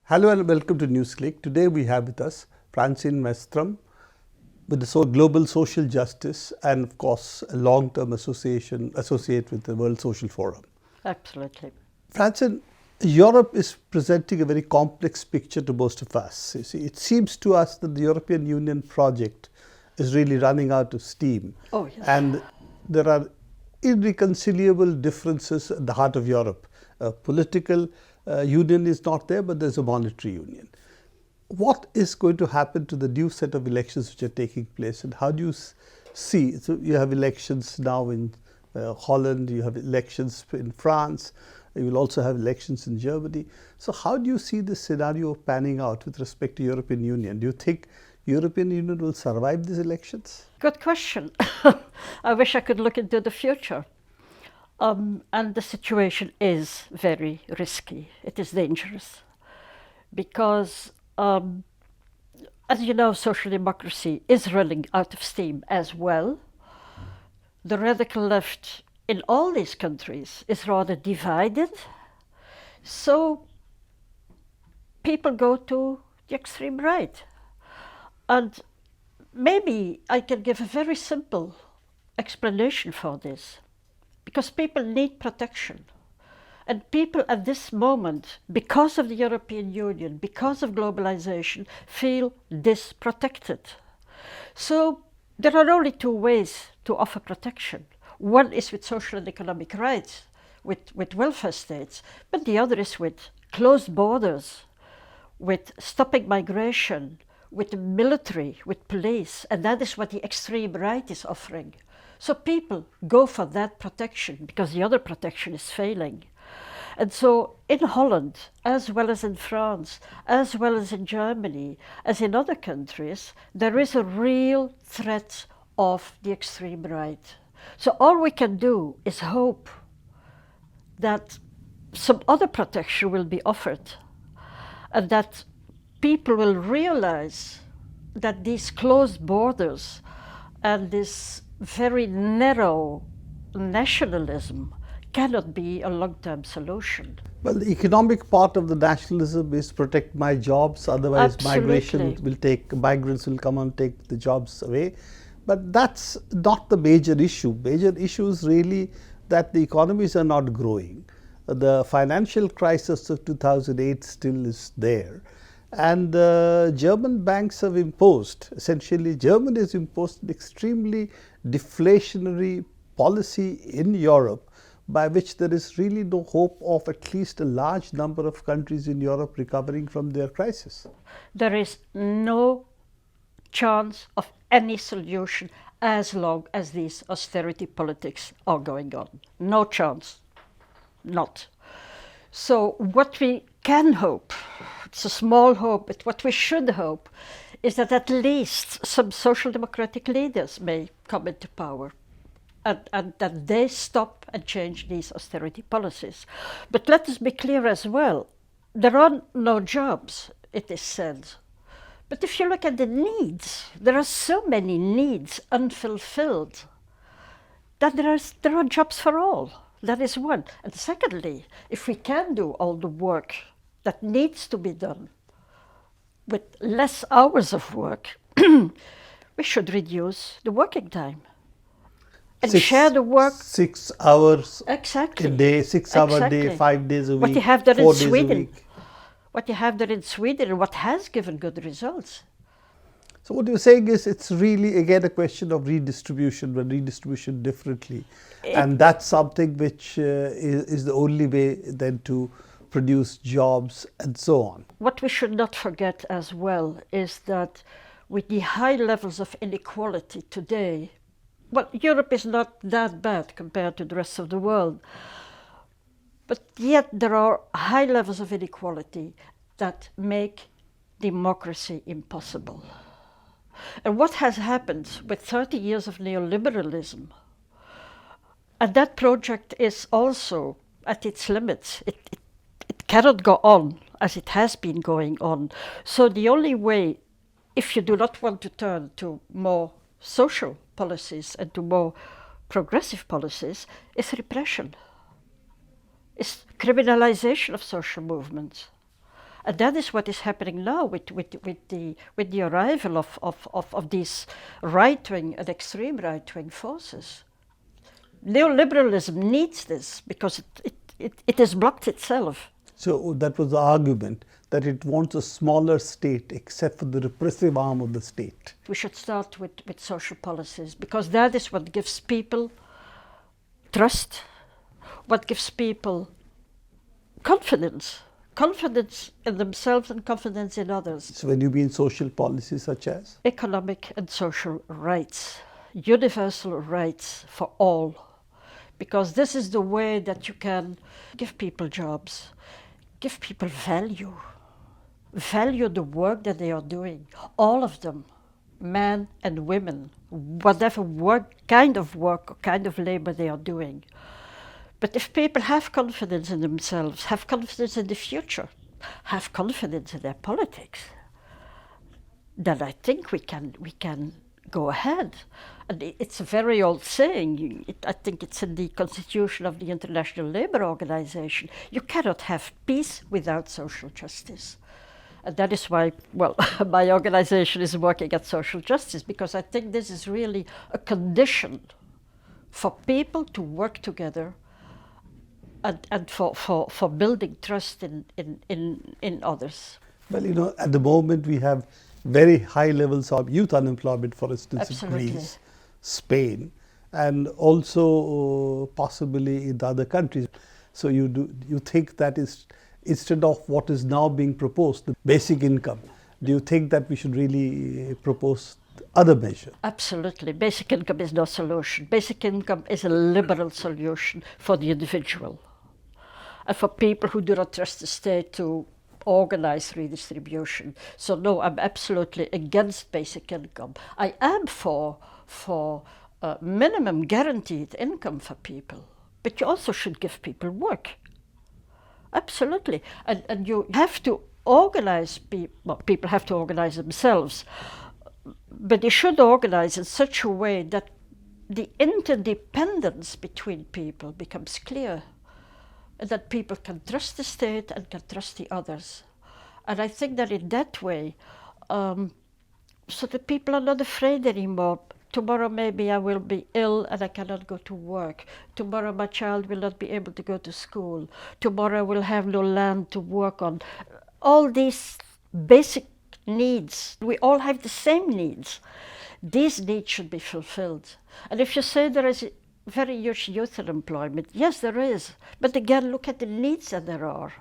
Hello and welcome to NewsClick. Today we have with us Francine Mestram with the Global Social Justice and of course a long-term associate with the World Social Forum. Absolutely. Francine, Europe is presenting a very complex picture to most of us. You see, it seems to us that the European Union project is really running out of steam. Oh, yes. And there are irreconcilable differences at the heart of Europe. Political union is not there, but there's a monetary union. What is going to happen to the new set of elections which are taking place, and how do you see? So you have elections now in Holland, you have elections in France, you will also have elections in Germany. So how do you see this scenario panning out with respect to European Union? Do you think European Union will survive these elections? Good question. I wish I could look into the future. And the situation is very risky. It is dangerous because, as you know, social democracy is running out of steam as well. The radical left in all these countries is rather divided. So people go to the extreme right. And maybe I can give a very simple explanation for this. Because people need protection. And people at this moment, because of the European Union, because of globalization, feel disprotected. So there are only two ways to offer protection. One is with social and economic rights, with welfare states, but the other is with closed borders, with stopping migration, with the military, with police, and that is what the extreme right is offering. So people go for that protection because the other protection is failing. And so in Holland, as well as in France, as well as in Germany, as in other countries, there is a real threat of the extreme right. So all we can do is hope that some other protection will be offered and that people will realize that these closed borders and this very narrow nationalism cannot be a long-term solution. Well, the economic part of the nationalism is protect my jobs, otherwise Absolutely. migrants will come and take the jobs away. But that's not the major issue. Major issue is really that the economies are not growing. The financial crisis of 2008 still is there. And German banks have imposed, essentially Germany has imposed an extremely deflationary policy in Europe by which there is really no hope of at least a large number of countries in Europe recovering from their crisis. There is no chance of any solution as long as these austerity politics are going on. No chance. Not. So what we can hope, it's a small hope, but what we should hope is that at least some social democratic leaders may come into power and that they stop and change these austerity policies. But let us be clear as well, there are no jobs, it is said. But if you look at the needs, there are so many needs unfulfilled that there are jobs for all. That is one. And secondly, if we can do all the work that needs to be done with less hours of work, we should reduce the working time and share the work. 6 hours Exactly. a day, 6-hour day, 5 days a week, What you have there 4 in days a Sweden. week. What you have there in Sweden and what has given good results. So what you're saying is it's really again a question of redistribution, but redistribution differently. And that's something which is the only way then to produce jobs and so on. What we should not forget as well is that with the high levels of inequality today, well, Europe is not that bad compared to the rest of the world, but yet there are high levels of inequality that make democracy impossible. And what has happened with 30 years of neoliberalism, and that project is also at its limits. It cannot go on as it has been going on. So the only way, if you do not want to turn to more social policies and to more progressive policies, is repression. Is criminalization of social movements. And that is what is happening now with the arrival of these right-wing and extreme right-wing forces. Neoliberalism needs this because it has blocked itself. So that was the argument, that it wants a smaller state except for the repressive arm of the state. We should start with social policies, because that is what gives people trust, what gives people confidence in themselves and confidence in others. So when you mean social policies such as? Economic and social rights, universal rights for all, because this is the way that you can give people jobs, give people value the work that they are doing, all of them, men and women, whatever kind of work or kind of labor they are doing. But if people have confidence in themselves, have confidence in the future, have confidence in their politics, then I think we can go ahead. And it's a very old saying. I think it's in the Constitution of the International Labour Organization. You cannot have peace without social justice. And that is why, well, my organization is working at social justice, because I think this is really a condition for people to work together and for building trust in others. Well, you know, at the moment we have very high levels of youth unemployment, for instance, Absolutely. in Greece, Spain, and also possibly in the other countries. So you think that is, instead of what is now being proposed, the basic income, do you think that we should really propose other measures? Absolutely. Basic income is no solution. Basic income is a liberal solution for the individual and for people who do not trust the state to organize redistribution. So no, I'm absolutely against basic income. I am for minimum guaranteed income for people, but you also should give people work. Absolutely. And you have to organize people. Well, people have to organize themselves, but they should organize in such a way that the interdependence between people becomes clear, and that people can trust the state and can trust the others. And I think that in that way, so that people are not afraid anymore. Tomorrow maybe I will be ill and I cannot go to work. Tomorrow my child will not be able to go to school. Tomorrow I will have no land to work on. All these basic needs, we all have the same needs. These needs should be fulfilled. And if you say there is very huge youth unemployment, yes, there is. But again, look at the needs that there are.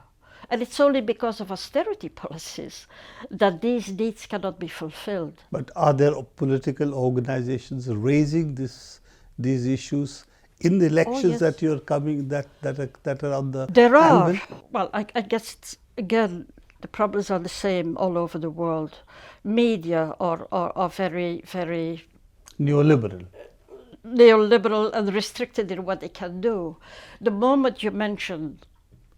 And it's only because of austerity policies that these needs cannot be fulfilled. But are there political organizations raising these issues in the elections yes. that you're coming, that are on the There are. anvil? Well, I guess, again, the problems are the same all over the world. Media are very, very Neoliberal. neoliberal and restricted in what they can do. The moment you mention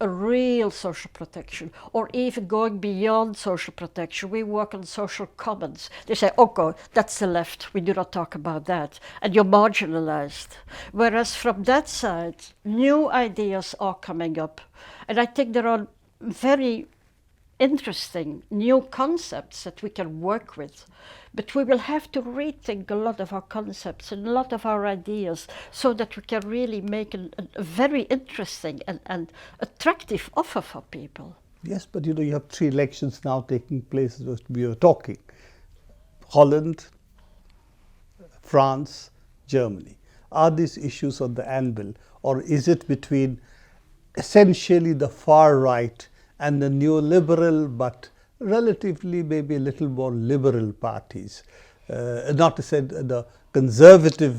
a real social protection, or even going beyond social protection, we work on social commons. They say, okay, that's the left, we do not talk about that, and you're marginalized. Whereas from that side, new ideas are coming up, and I think there are very interesting new concepts that we can work with. But we will have to rethink a lot of our concepts and a lot of our ideas so that we can really make a very interesting and attractive offer for people. Yes, but you know, you have 3 elections now taking place as we are talking. Holland, France, Germany. Are these issues on the anvil, or is it between essentially the far right and the neoliberal but relatively maybe a little more liberal parties? Not to say the conservative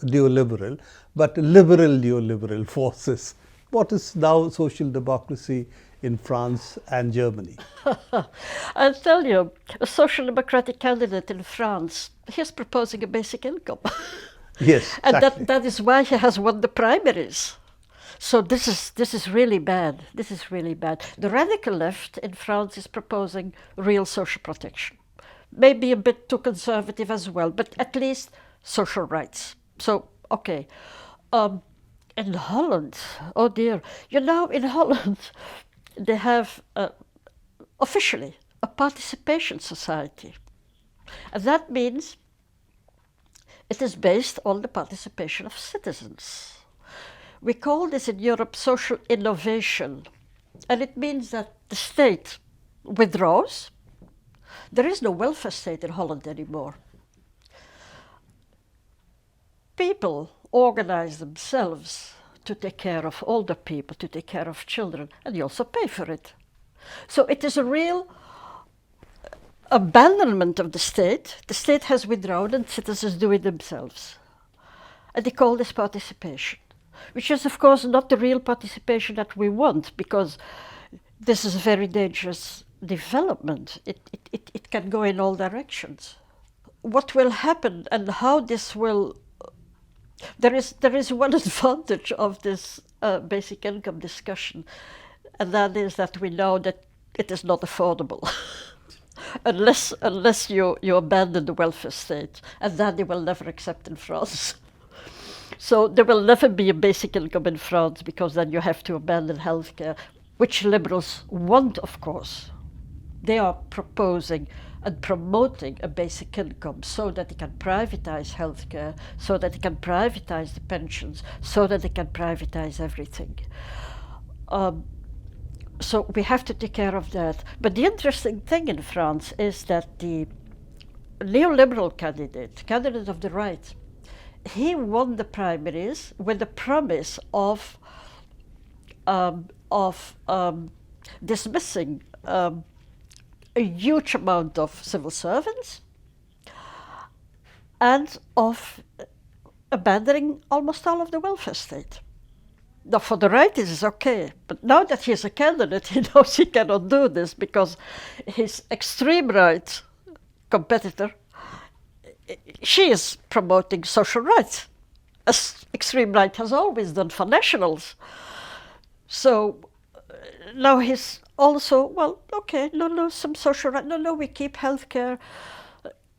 neoliberal, but liberal neoliberal forces. What is now social democracy in France and Germany? I'll tell you, a social democratic candidate in France, he's proposing a basic income. Yes, And exactly. that is why he has won the primaries. So this is really bad. This is really bad. The radical left in France is proposing real social protection. Maybe a bit too conservative as well, but at least social rights. So, okay. In Holland, oh dear, you know, in Holland, they have officially a participation society. And that means it is based on the participation of citizens. We call this in Europe social innovation. And it means that the state withdraws. There is no welfare state in Holland anymore. People organize themselves to take care of older people, to take care of children, and you also pay for it. So it is a real abandonment of the state. The state has withdrawn and citizens do it themselves. And they call this participation, which is of course not the real participation that we want, because this is a very dangerous development. It can go in all directions. What will happen and how this will... There is one advantage of this basic income discussion, and that is that we know that it is not affordable. unless you abandon the welfare state, and that they will never accept in France. So there will never be a basic income in France, because then you have to abandon healthcare, which liberals want, of course. They are proposing and promoting a basic income so that they can privatize healthcare, so that they can privatize the pensions, so that they can privatize everything. So we have to take care of that. But the interesting thing in France is that the neoliberal candidate of the right, he won the primaries with the promise of dismissing a huge amount of civil servants and of abandoning almost all of the welfare state. Now, for the right, this is okay, but now that he's a candidate, he knows he cannot do this, because his extreme right competitor, she is promoting social rights, as extreme right has always done for nationals. So now he's also, well, okay, no, some social right, no, we keep healthcare.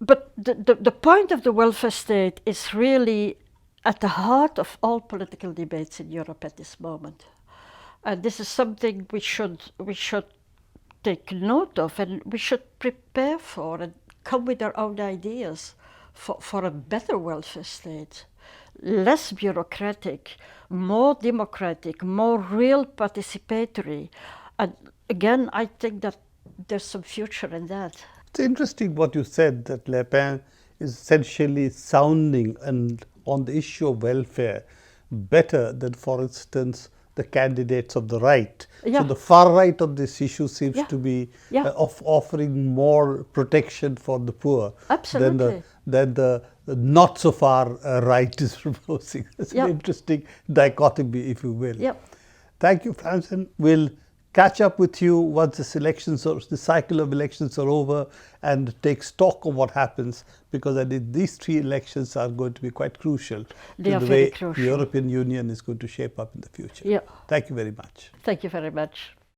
But the point of the welfare state is really at the heart of all political debates in Europe at this moment. And this is something we should take note of, and we should prepare for and come with our own ideas for a better welfare state. Less bureaucratic, more democratic, more real participatory. And again, I think that there's some future in that. It's interesting what you said, that Le Pen is essentially sounding and on the issue of welfare better than, for instance, the candidates of the right. Yeah. So the far right of this issue seems Yeah. to be Yeah. offering more protection for the poor Absolutely. than the not so far right is proposing. It's Yeah. an interesting dichotomy, if you will. Yeah. Thank you, Francine. We'll catch up with you once the cycle of elections are over, and take stock of what happens, because I think these 3 elections are going to be quite crucial They to are the very way crucial. the European Union is going to shape up in the future. Yeah. Thank you very much. Thank you very much.